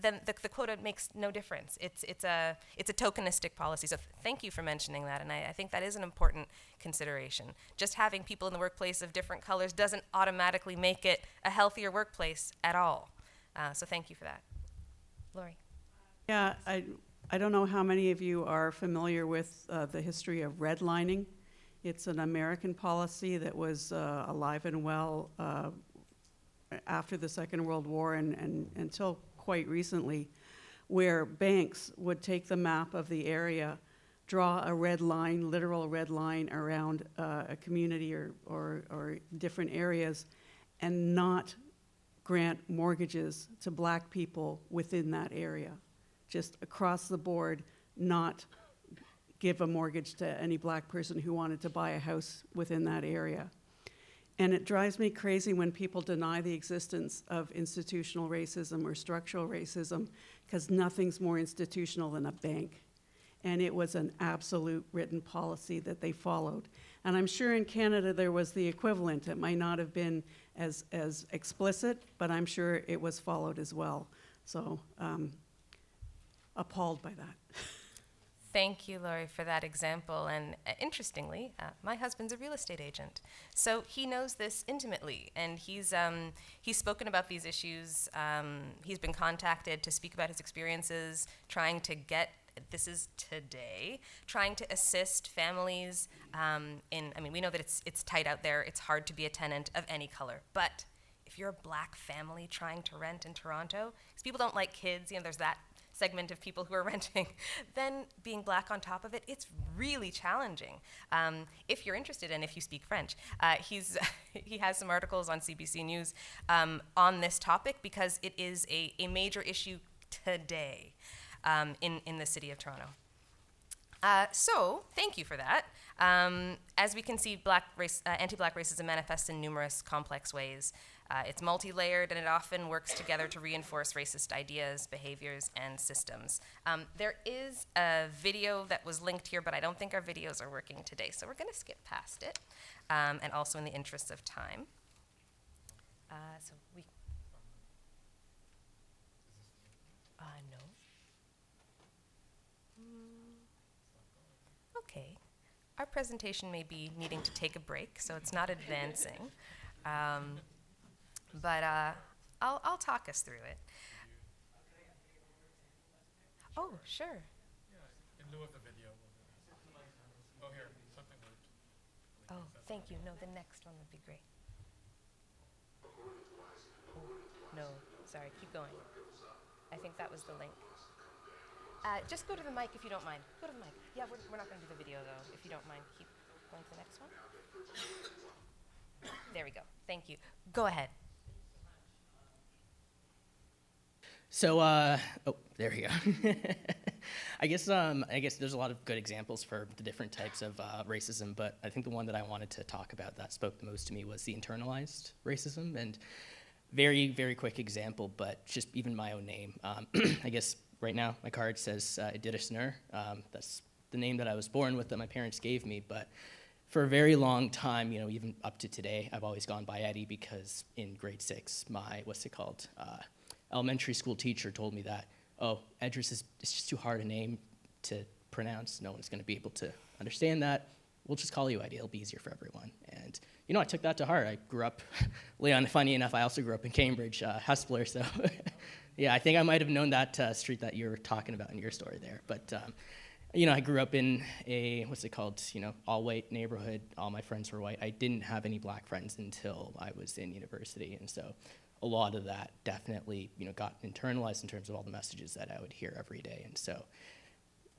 then the quota makes no difference. It's a tokenistic policy. So thank you for mentioning that, and I think that is an important consideration. Just having people in the workplace of different colors doesn't automatically make it a healthier workplace at all. So thank you for that. Lori. Yeah, I don't know how many of you are familiar with the history of redlining. It's an American policy that was alive and well after the Second World War and until quite recently, where banks would take the map of the area, draw a red line, literal red line around a community or different areas, and not grant mortgages to black people within that area. Just across the board, not give a mortgage to any black person who wanted to buy a house within that area. And it drives me crazy when people deny the existence of institutional racism or structural racism, because nothing's more institutional than a bank. And it was an absolute written policy that they followed. And I'm sure in Canada there was the equivalent. It might not have been as explicit, but I'm sure it was followed as well. So appalled by that. Thank you, Lori, for that example. And interestingly, my husband's a real estate agent, so he knows this intimately, and he's spoken about these issues. He's been contacted to speak about his experiences, trying to get, this is today, trying to assist families I mean, we know that it's tight out there. It's hard to be a tenant of any color, but if you're a black family trying to rent in Toronto, because people don't like kids, there's that segment of people who are renting, then being black on top of it, it's really challenging. If you're interested and if you speak French, he has some articles on CBC News on this topic because it is a major issue today in the city of Toronto. So thank you for that. As we can see, anti-black racism manifests in numerous complex ways. It's multi-layered, and it often works together to reinforce racist ideas, behaviors, and systems. There is a video that was linked here, but I don't think our videos are working today, so we're going to skip past it, and also in the interest of time. No. Okay. Our presentation may be needing to take a break, so it's not advancing. But I'll talk us through it. Oh, sure. Yeah, in lieu of the video. Oh, here, something worked. Oh, thank you. No, the next one would be great. Oh, no, sorry, keep going. I think that was the link. Just go to the mic if you don't mind. Go to the mic. Yeah, we're not going to do the video, though. If you don't mind, keep going to the next one. There we go. Thank you. Go ahead. Oh, there we go. I guess there's a lot of good examples for the different types of racism, but I think the one that I wanted to talk about that spoke the most to me was the internalized racism. And very, very quick example, but just even my own name. I guess right now my card says Idirisner. That's the name that I was born with that my parents gave me, but for a very long time, even up to today, I've always gone by Eddie because in grade 6, my, elementary school teacher told me that, oh, Edris it's just too hard a name to pronounce. No one's going to be able to understand that. We'll just call you Eddie. It'll be easier for everyone. And, I took that to heart. I grew up, Leon, funny enough, I also grew up in Cambridge, Hustler, so yeah, I think I might have known that street that you were talking about in your story there. But, I grew up in a, all-white neighborhood. All my friends were white. I didn't have any black friends until I was in university, and so a lot of that definitely, got internalized in terms of all the messages that I would hear every day. And so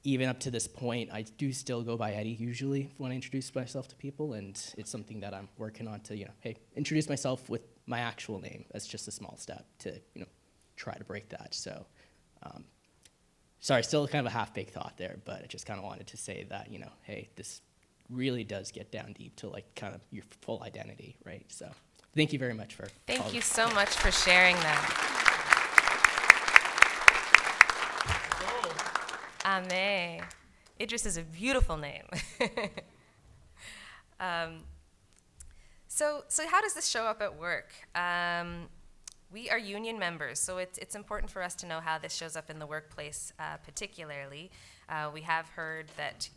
even up to this point, I do still go by Eddie usually when I introduce myself to people, and it's something that I'm working on to, hey, introduce myself with my actual name. That's just a small step to, try to break that. So, sorry, still kind of a half-baked thought there, but I just kind of wanted to say that, hey, this really does get down deep to kind of your full identity, right? So thank you very much for Thank you so much for sharing that. Ame. Idris is a beautiful name. So how does this show up at work? We are union members, so it's important for us to know how this shows up in the workplace particularly. We have heard that,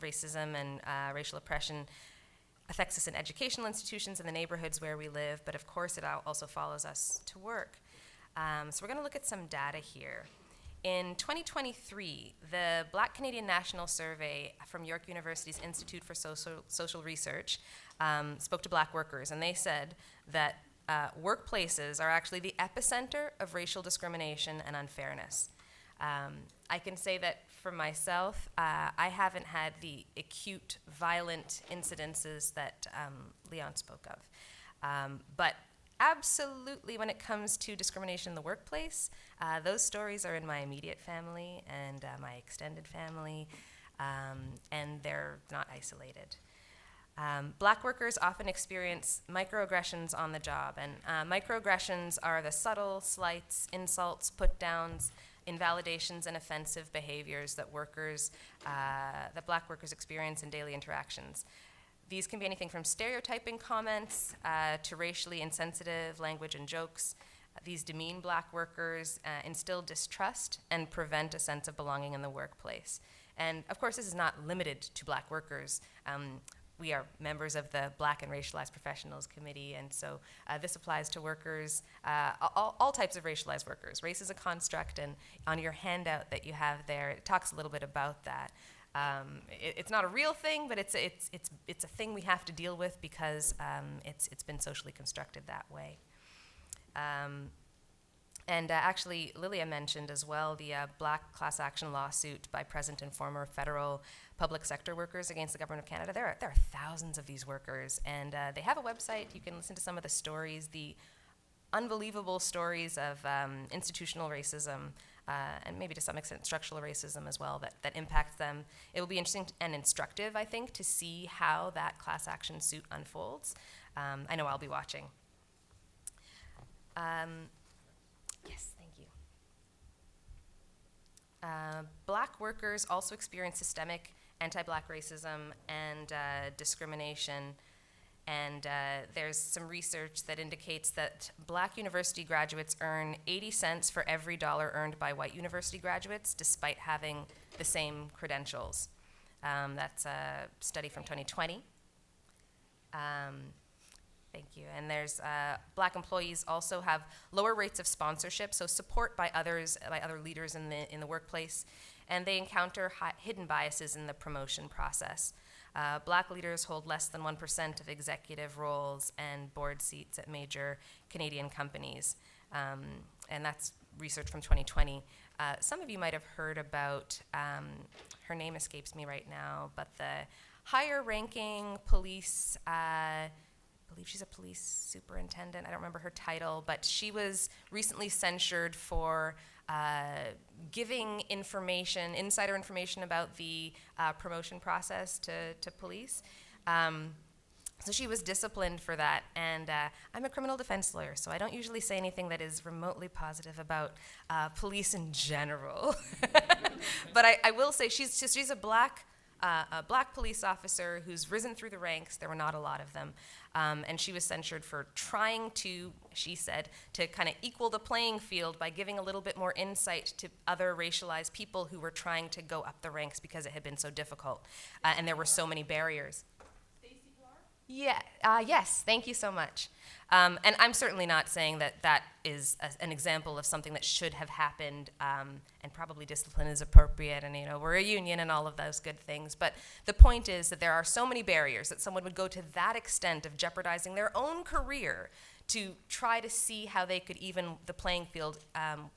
racism and racial oppression affects us in educational institutions in the neighborhoods where we live, but of course it also follows us to work. So we're going to look at some data here. In 2023, the Black Canadian National Survey from York University's Institute for Social Research spoke to black workers, and they said that workplaces are actually the epicenter of racial discrimination and unfairness. I can say that for myself, I haven't had the acute, violent incidences that Leon spoke of. But absolutely, when it comes to discrimination in the workplace, those stories are in my immediate family and my extended family, and they're not isolated. Black workers often experience microaggressions on the job, and microaggressions are the subtle slights, insults, put-downs, invalidations, and offensive behaviors that black workers experience in daily interactions. These can be anything from stereotyping comments to racially insensitive language and jokes. These demean black workers, instill distrust, and prevent a sense of belonging in the workplace. And of course, this is not limited to black workers. We are members of the Black and Racialized Professionals Committee, and so this applies to workers, all types of racialized workers. Race is a construct, and on your handout that you have there, it talks a little bit about that. It's not a real thing, but it's a thing we have to deal with because it's been socially constructed that way. And actually, Lilia mentioned as well the Black class action lawsuit by present and former federal public sector workers against the Government of Canada. There are thousands of these workers, and they have a website. You can listen to some of the stories, the unbelievable stories of institutional racism, and maybe to some extent structural racism as well that impacts them. It will be interesting and instructive, I think, to see how that class action suit unfolds. I know I'll be watching. Yes, thank you. Black workers also experience systemic anti-black racism and discrimination. And there's some research that indicates that black university graduates earn 80 cents for every dollar earned by white university graduates, despite having the same credentials. That's a study from 2020. Thank you. And there's black employees also have lower rates of sponsorship, so support by other leaders in the workplace, and they encounter hidden biases in the promotion process. Black leaders hold less than 1% of executive roles and board seats at major Canadian companies, and that's research from 2020. Some of you might have heard about, her name escapes me right now, but the higher ranking police believe she's a police superintendent. I don't remember her title, but she was recently censured for giving information, insider information about the promotion process to police. So she was disciplined for that, and I'm a criminal defense lawyer, so I don't usually say anything that is remotely positive about police in general. But I will say she's a black police officer who's risen through the ranks. There were not a lot of them, and she was censured for trying to, she said, to kind of equal the playing field by giving a little bit more insight to other racialized people who were trying to go up the ranks because it had been so difficult, and there were so many barriers. Yeah, yes, thank you so much. And I'm certainly not saying that that is an example of something that should have happened, and probably discipline is appropriate, and we're a union and all of those good things. But the point is that there are so many barriers that someone would go to that extent of jeopardizing their own career to try to see how they could even the playing field,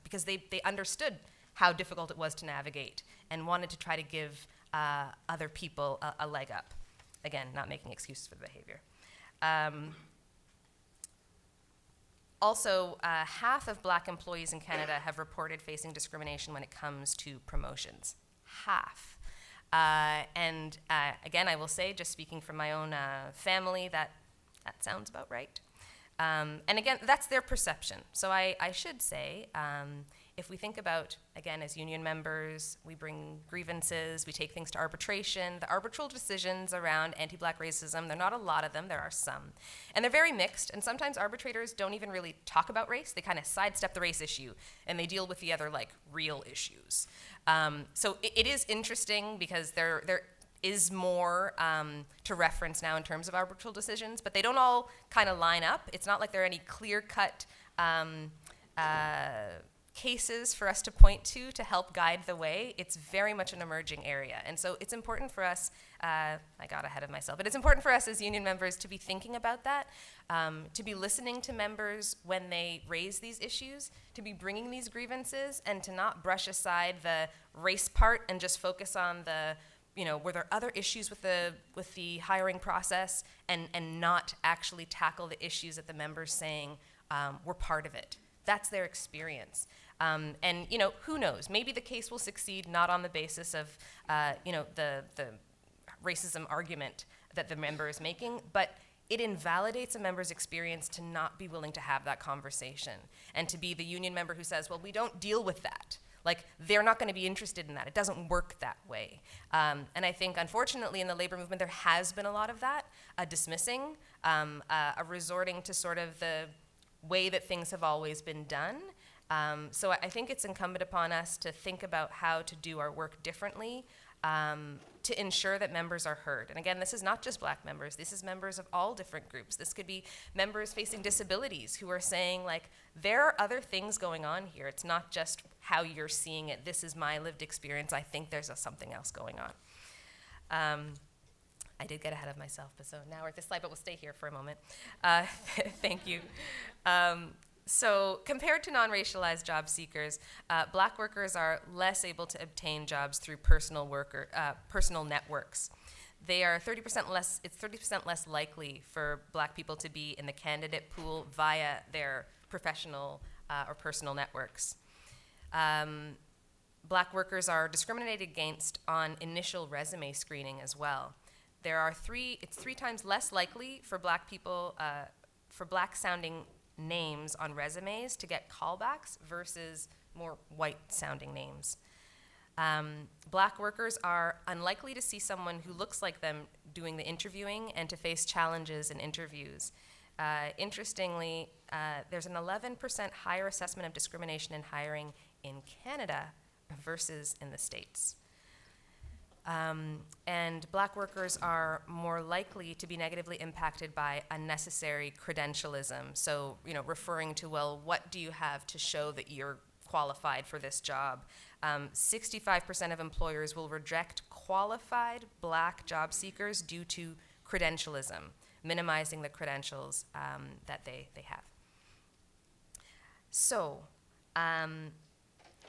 because they understood how difficult it was to navigate and wanted to try to give other people a leg up. Again, not making excuses for the behavior. Also, half of black employees in Canada have reported facing discrimination when it comes to promotions. Half. And again, I will say, just speaking from my own family, that sounds about right. And again, that's their perception. So I should say, if we think about, again, as union members, we bring grievances, we take things to arbitration. The arbitral decisions around anti-black racism, there are not a lot of them, there are some. And they're very mixed, and sometimes arbitrators don't even really talk about race. They kind of sidestep the race issue, and they deal with the other, real issues. So it is interesting because there is more to reference now in terms of arbitral decisions, but they don't all kind of line up. It's not like there are any clear-cut cases for us to point to help guide the way. It's very much an emerging area. And so it's important for us, I got ahead of myself, but it's important for us as union members to be thinking about that, to be listening to members when they raise these issues, to be bringing these grievances, and to not brush aside the race part and just focus on the, were there other issues with the hiring process, and not actually tackle the issues that the members saying were part of it. That's their experience. And who knows? Maybe the case will succeed not on the basis of the racism argument that the member is making, but it invalidates a member's experience to not be willing to have that conversation and to be the union member who says, well, we don't deal with that. They're not going to be interested in that. It doesn't work that way. And I think, unfortunately, in the labor movement, there has been a lot of that, a dismissing, a resorting to sort of the way that things have always been done. So I think it's incumbent upon us to think about how to do our work differently, to ensure that members are heard. And again, this is not just black members. This is members of all different groups. This could be members facing disabilities who are saying, there are other things going on here. It's not just how you're seeing it. This is my lived experience. I think there's something else going on. I did get ahead of myself, but so now we're at this slide, but we'll stay here for a moment. Thank you. So compared to non-racialized job seekers, black workers are less able to obtain jobs through personal networks. They are 30% less, it's 30% less likely for black people to be in the candidate pool via their professional or personal networks. Black workers are discriminated against on initial resume screening as well. It's 3 times less likely for black people, for black sounding names on resumes to get callbacks versus more white sounding names. Black workers are unlikely to see someone who looks like them doing the interviewing and to face challenges in interviews. Interestingly, there's an 11% higher assessment of discrimination in hiring in Canada versus in the States. And black workers are more likely to be negatively impacted by unnecessary credentialism. So, referring to, well, what do you have to show that you're qualified for this job? 65% of employers will reject qualified black job seekers due to credentialism, minimizing the credentials that they have. So,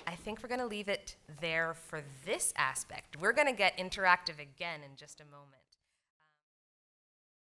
I think we're going to leave it there for this aspect. We're going to get interactive again in just a moment.